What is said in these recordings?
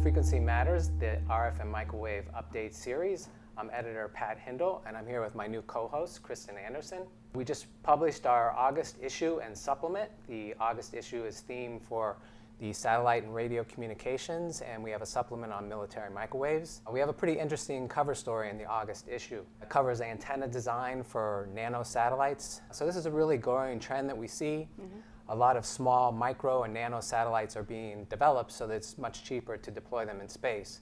Frequency Matters, the RF and microwave update series. I'm editor Pat Hindle, and I'm here with my new co-host, Kristen Anderson. We just published our August issue and supplement. The August issue is themed for the satellite and radio communications, and we have a supplement on military microwaves. We have a pretty interesting cover story in the August issue. It covers antenna design for nano satellites. So this is a really growing trend that we see. A lot of small micro and nano satellites are being developed so that it's much cheaper to deploy them in space.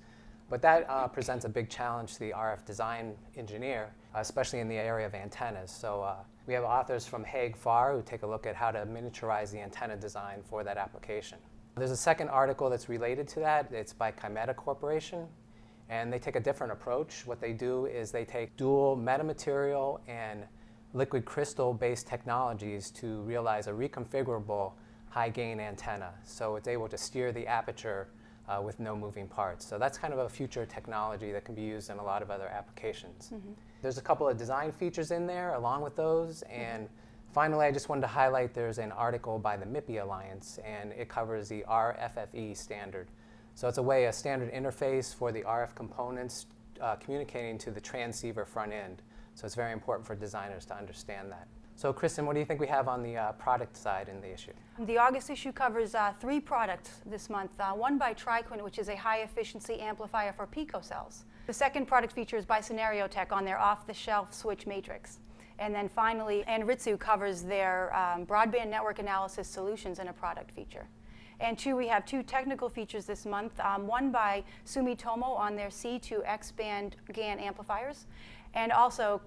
But that presents a big challenge to the RF design engineer, especially in the area of antennas. So we have authors from Haig Farr who take a look at how to miniaturize the antenna design for that application. There's a second article that's related to that. It's by Kymeta Corporation, and they take a different approach. What they do is they take dual metamaterial and liquid crystal-based technologies to realize a reconfigurable high-gain antenna. So it's able to steer the aperture with no moving parts. So that's kind of a future technology that can be used in a lot of other applications. There's a couple of design features in there along with those. And finally, I just wanted to highlight there's an article by the MIPI Alliance, and it covers the RFFE standard. So it's a standard interface for the RF components communicating to the transceiver front end. So it's very important for designers to understand that. So Kristen, what do you think we have on the product side in the issue? The August issue covers 3 products this month. One by TriQuint, which is a high-efficiency amplifier for picocells. The second product features by Scenario Tech on their off-the-shelf switch matrix. And then finally, Anritsu covers their broadband network analysis solutions in a product feature. And we have 2 technical features this month, one by Sumitomo on their C to X-band GaN amplifiers, and also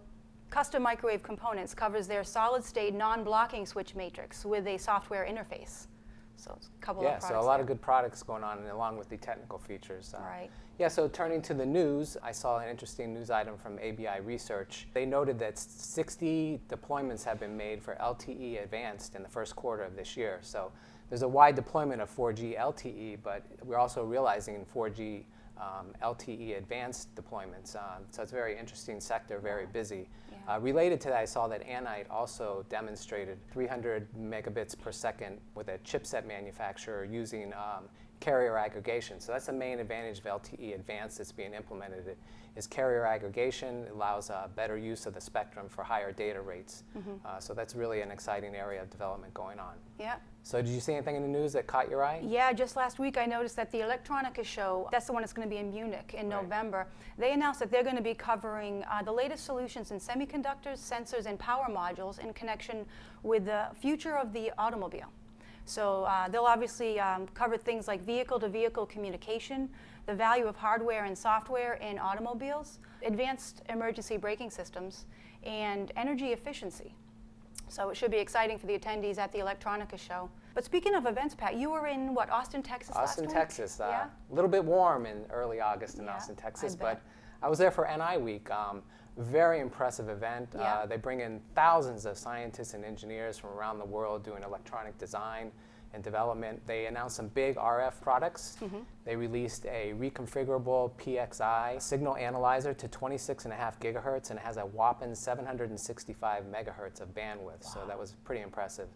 Custom Microwave Components covers their solid-state non-blocking switch matrix with a software interface. So it's a couple of products. Yeah, so a lot of good products going on along with the technical features. Right. Yeah, so turning to the news, I saw an interesting news item from ABI Research. They noted that 60 deployments have been made for LTE Advanced in the first quarter of this year. So there's a wide deployment of 4G LTE, but we're also realizing 4G LTE Advanced deployments. So it's a very interesting sector, very busy. Yeah. Related to that, I saw that Anite also demonstrated 300 megabits per second with a chipset manufacturer using carrier aggregation. So that's the main advantage of LTE Advanced that's being implemented. Is carrier aggregation. It allows better use of the spectrum for higher data rates. So that's really an exciting area of development going on. Yeah. So did you see anything in the news that caught your eye? Yeah, just last week I noticed that the Electronica show, that's the one that's going to be in Munich in November, they announced that they're going to be covering the latest solutions in semiconductors, sensors, and power modules in connection with the future of the automobile. So they'll obviously cover things like vehicle-to-vehicle communication, the value of hardware and software in automobiles, advanced emergency braking systems, and energy efficiency. So it should be exciting for the attendees at the Electronica show. But speaking of events, Pat, you were in, what, Austin, Texas last week? Austin, Texas. Yeah? A little bit warm in early August in Austin, Texas, but I was there for NIWeek. Very impressive event. Yeah. They bring in thousands of scientists and engineers from around the world doing electronic design and development. They announced some big RF products. They released a reconfigurable PXI signal analyzer to 26.5 gigahertz, and it has a whopping 765 megahertz of bandwidth. So that was pretty impressive.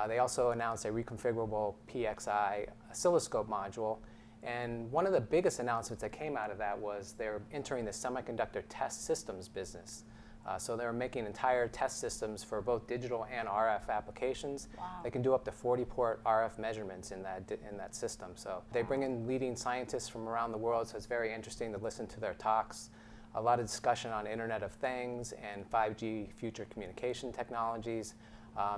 They also announced a reconfigurable PXI oscilloscope module. And one of the biggest announcements that came out of that was they're entering the semiconductor test systems business. So they're making entire test systems for both digital and RF applications. Wow. They can do up to 40-port RF measurements in that system. So they bring in leading scientists from around the world, so it's very interesting to listen to their talks. A lot of discussion on Internet of Things and 5G future communication technologies.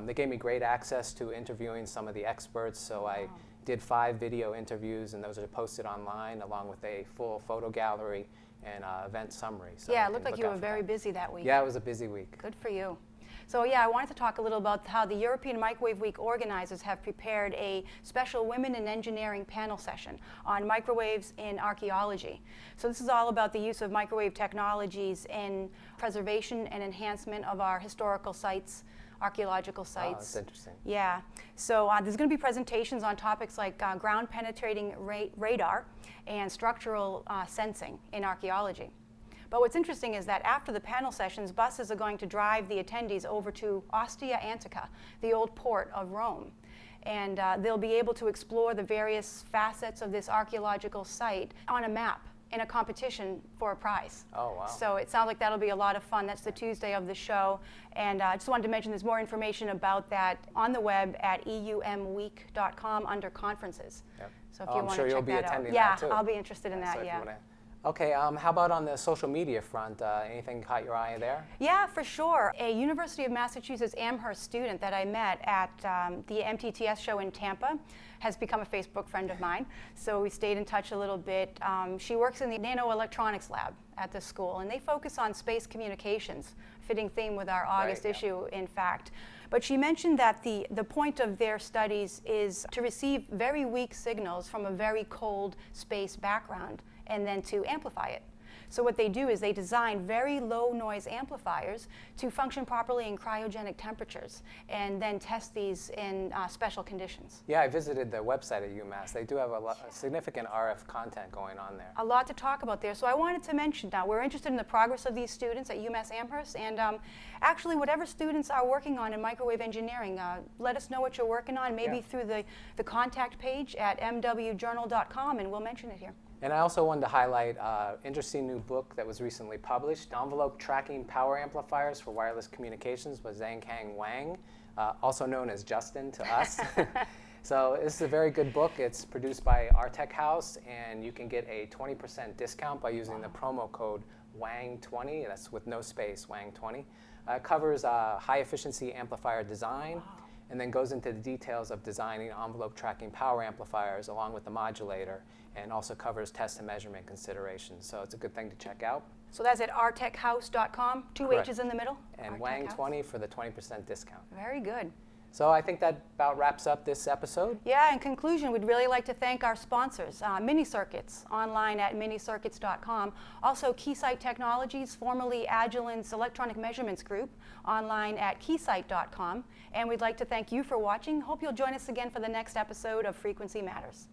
They gave me great access to interviewing some of the experts, so I did 5 video interviews, and those are posted online along with a full photo gallery and event summary. So yeah, it looked like you were very busy that week. Yeah, it was a busy week. Good for you. So yeah, I wanted to talk a little about how the European Microwave Week organizers have prepared a special Women in Engineering panel session on microwaves in archaeology. So this is all about the use of microwave technologies in preservation and enhancement of our historical sites, archaeological sites. Oh, that's interesting. Yeah. So there's going to be presentations on topics like ground-penetrating radar and structural sensing in archaeology. But what's interesting is that after the panel sessions, buses are going to drive the attendees over to Ostia Antica, the old port of Rome. and they'll be able to explore the various facets of this archaeological site on a map in a competition for a prize. Oh, wow. So it sounds like that'll be a lot of fun. That's the Tuesday of the show. And I just wanted to mention there's more information about that on the web at umweek.com under conferences. Yep. So if Oh, you I'm want sure to you'll check be that out. attending Yeah, that too. I'll be interested in that, So if you yeah. wanna- Okay, how about on the social media front? Anything caught your eye there? Yeah, for sure. A University of Massachusetts Amherst student that I met at the MTTS show in Tampa has become a Facebook friend of mine. So we stayed in touch a little bit. She works in the nanoelectronics lab at the school, and they focus on space communications, fitting theme with our August yeah. issue, in fact. But she mentioned that the point of their studies is to receive very weak signals from a very cold space background and then to amplify it. So what they do is they design very low noise amplifiers to function properly in cryogenic temperatures and then test these in special conditions. Yeah, I visited the website at UMass. They do have a significant RF content going on there. A lot to talk about there. So I wanted to mention now, we're interested in the progress of these students at UMass Amherst, and actually whatever students are working on in microwave engineering, let us know what you're working on, maybe through the contact page at mwjournal.com, and we'll mention it here. And I also wanted to highlight an interesting new book that was recently published, Envelope Tracking Power Amplifiers for Wireless Communications by Zhangkang Wang, also known as Justin to us. So this is a very good book. It's produced by Our Tech House, and you can get a 20% discount by using the promo code WANG20, that's with no space, WANG20. It covers high efficiency amplifier design, and then goes into the details of designing envelope tracking power amplifiers along with the modulator, and also covers test and measurement considerations. So it's a good thing to check out. So that's at ourtechhouse.com, two Correct. H's in the middle. And Our Tech House. WANG20 for the 20% discount. Very good. So I think that about wraps up this episode. Yeah, in conclusion, we'd really like to thank our sponsors, Mini Circuits, online at minicircuits.com. Also, Keysight Technologies, formerly Agilent's Electronic Measurements Group, online at keysight.com. And we'd like to thank you for watching. Hope you'll join us again for the next episode of Frequency Matters.